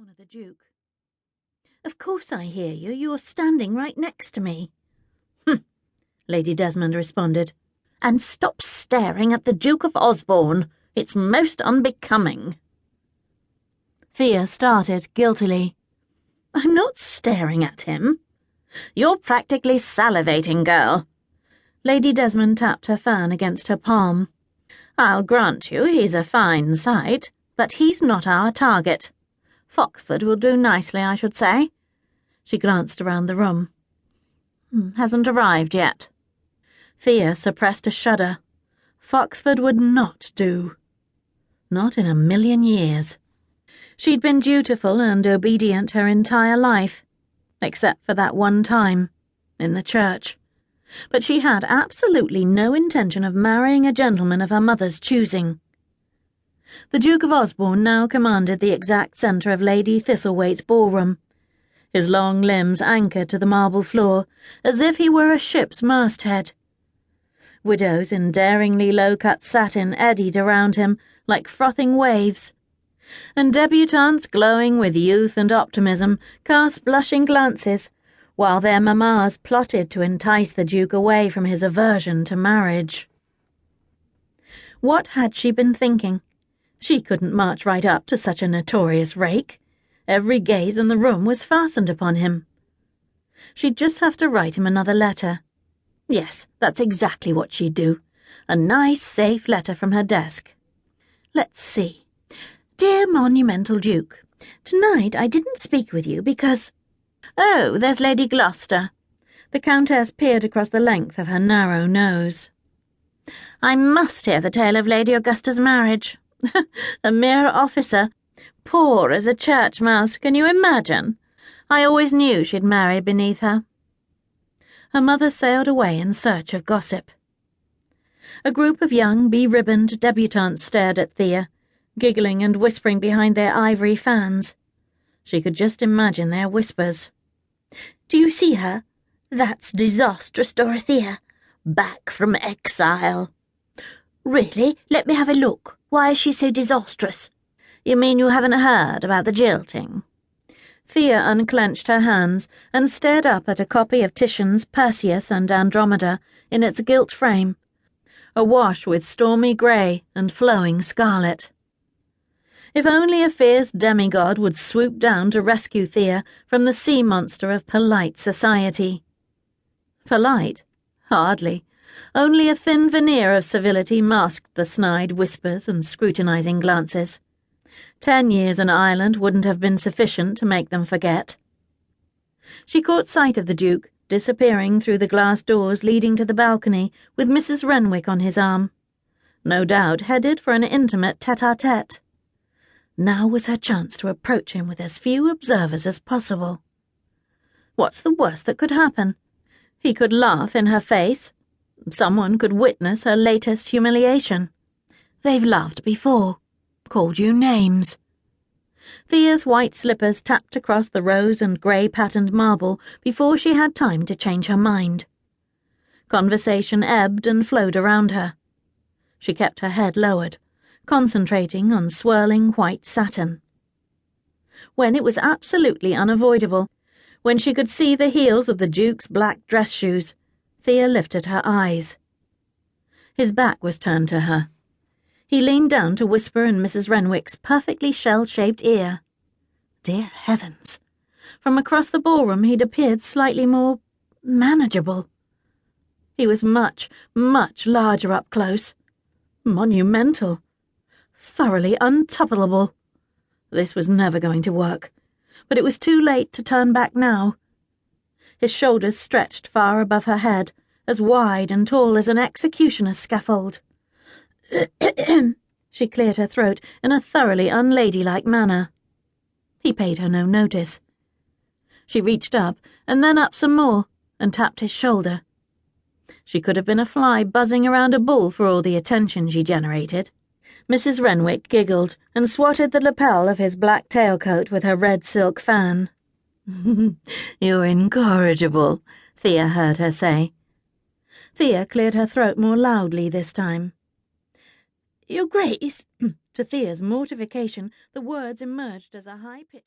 frown of the Duke. "Of course I hear you. You're standing right next to me." Lady Desmond responded. "And stop staring at the Duke of Osborne. It's most unbecoming." Thea started guiltily. "I'm not staring at him." "You're practically salivating, girl." Lady Desmond tapped her fan against her palm. "I'll grant you he's a fine sight, but he's not our target. Foxford will do nicely, I should say." She glanced around the room. "Hasn't arrived yet." Thea suppressed a shudder. Foxford would not do. Not in a million years. She'd been dutiful and obedient her entire life, except for that one time, in the church. But she had absolutely no intention of marrying a gentleman of her mother's choosing. The Duke of Osborne now commanded the exact centre of Lady Thistlewaite's ballroom, his long limbs anchored to the marble floor, as if he were a ship's masthead. Widows in daringly low-cut satin eddied around him like frothing waves, and debutantes glowing with youth and optimism cast blushing glances, while their mammas plotted to entice the Duke away from his aversion to marriage. What had she been thinking? She couldn't march right up to such a notorious rake. Every gaze in the room was fastened upon him. She'd just have to write him another letter. Yes, that's exactly what she'd do. A nice, safe letter from her desk. Let's see. "Dear Monumental Duke, tonight I didn't speak with you because—" "Oh, there's Lady Gloucester." The Countess peered across the length of her narrow nose. "I must hear the tale of Lady Augusta's marriage. A mere officer. Poor as a church mouse, can you imagine? I always knew she'd marry beneath her." Her mother sailed away in search of gossip. A group of young, be-ribboned debutantes stared at Thea, giggling and whispering behind their ivory fans. She could just imagine their whispers. "Do you see her? That's disastrous Dorothea, back from exile." "Really? Let me have a look. Why is she so disastrous?" "You mean you haven't heard about the jilting?" Thea unclenched her hands and stared up at a copy of Titian's Perseus and Andromeda in its gilt frame, awash with stormy grey and flowing scarlet. If only a fierce demigod would swoop down to rescue Thea from the sea monster of polite society. Polite? Hardly. Only a thin veneer of civility masked the snide whispers and scrutinizing glances. 10 years in Ireland wouldn't have been sufficient to make them forget. She caught sight of the Duke, disappearing through the glass doors leading to the balcony with Mrs. Renwick on his arm. No doubt headed for an intimate tete-a-tete. Now was her chance to approach him with as few observers as possible. What's the worst that could happen? He could laugh in her face. Someone could witness her latest humiliation. They've laughed before. Called you names. Thea's white slippers tapped across the rose and grey-patterned marble before she had time to change her mind. Conversation ebbed and flowed around her. She kept her head lowered, concentrating on swirling white satin. When it was absolutely unavoidable, when she could see the heels of the Duke's black dress shoes, Thea lifted her eyes. His back was turned to her. He leaned down to whisper in Mrs. Renwick's perfectly shell-shaped ear. Dear heavens! From across the ballroom he'd appeared slightly more manageable. He was much, much larger up close. Monumental. Thoroughly untoppable. This was never going to work, but it was too late to turn back now. His shoulders stretched far above her head, as wide and tall as an executioner's scaffold. She cleared her throat in a thoroughly unladylike manner. He paid her no notice. She reached up, and then up some more, and tapped his shoulder. She could have been a fly buzzing around a bull for all the attention she generated. Mrs. Renwick giggled and swatted the lapel of his black tailcoat with her red silk fan. "You're incorrigible," Thea heard her say. Thea cleared her throat more loudly this time. "Your Grace," to Thea's mortification, the words emerged as a high-pitched